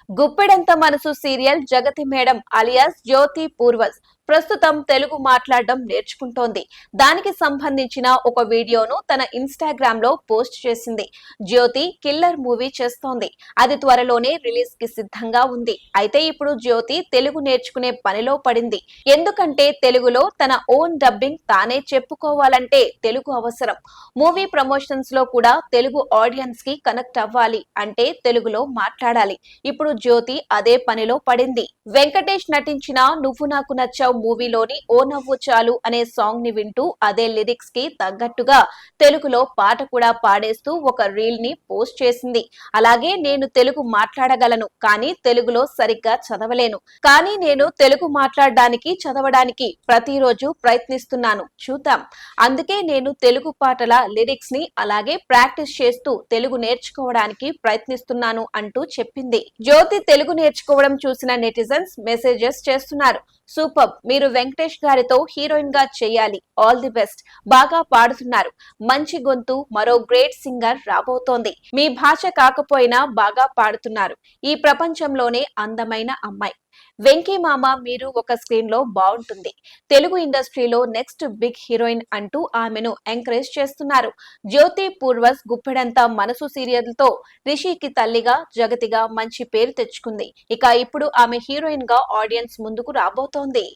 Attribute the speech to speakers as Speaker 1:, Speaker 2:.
Speaker 1: గుప్పెడంత మనసు సీరియల్ జగతి madam alias జ్యోతి పూర్వజ్ ప్రస్తుతం తెలుగు మాట్లాడడం నేర్చుకుంటోంది. దానికి సంబంధించిన ఒక వీడియోను తన ఇన్స్టాగ్రామ్ లో పోస్ట్ చేసింది. జ్యోతి కిల్లర్ మూవీ చేస్తోంది. అది త్వరలోనే రిలీజ్ కి సిద్ధంగా ఉంది. అయితే ఇప్పుడు జ్యోతి తెలుగు నేర్చుకునే పనిలో పడింది. ఎందుకంటే తెలుగులో తన ఓన్ డబ్బింగ్ తానే చెప్పుకోవాలంటే తెలుగు అవసరం. మూవీ ప్రమోషన్స్ లో కూడా తెలుగు ఆడియన్స్ కి కనెక్ట్ అవ్వాలి అంటే తెలుగులో మాట్లాడాలి. ఇప్పుడు జ్యోతి అదే పనిలో పడింది. వెంకటేష్ నటించిన నువ్వు నాకు నచ్చావు మూవీలోని ఓ నవ్వు చాలు అనే సాంగ్ ని వింటూ అదే లిరిక్స్ కి తగ్గట్టుగా తెలుగులో పాట కూడా పాడేస్తూ ఒక రీల్ ని పోస్ట్ చేసింది. అలాగే నేను తెలుగు మాట్లాడగలను కానీ తెలుగులో సరిగ్గా చదవలేను. కానీ నేను తెలుగు మాట్లాడడానికి చదవడానికి ప్రతిరోజు ప్రయత్నిస్తున్నాను, చూద్దాం. అందుకే నేను తెలుగు పాటల లిరిక్స్ ని అలాగే ప్రాక్టీస్ చేస్తూ తెలుగు నేర్చుకోవడానికి ప్రయత్నిస్తున్నాను అంటూ చెప్పింది. జ్యోతి తెలుగు నేర్చుకోవడం చూసిన నెటిజన్స్ మెసేజెస్ చేస్తున్నారు. సూపర్, మీరు వెంకటేష్ గారితో హీరోయిన్ గా చేయాలి, ఆల్ ది బెస్ట్, బాగా పాడుతున్నారు, మంచి గొంతు, మరో గ్రేట్ సింగర్ రాబోతోంది, మీ భాష కాకపోయినా బాగా పాడుతున్నారు, ఈ ప్రపంచంలోనే అందమైన అమ్మాయి, వెంకీ మామ మీరు ఒక స్క్రీన్ లో బాగుంటుంది, తెలుగు ఇండస్ట్రీలో నెక్స్ట్ బిగ్ హీరోయిన్ అంటూ ఆమెను ఎంకరేజ్ చేస్తున్నారు. జ్యోతి పూర్వస్ గుప్పెడంత మనసు సీరియల్ తో రిషికి తల్లిగా జగతిగా మంచి పేరు తెచ్చుకుంది. ఇక ఇప్పుడు ఆమె హీరోయిన్ గా ఆడియన్స్ ముందుకు రాబోతోంది.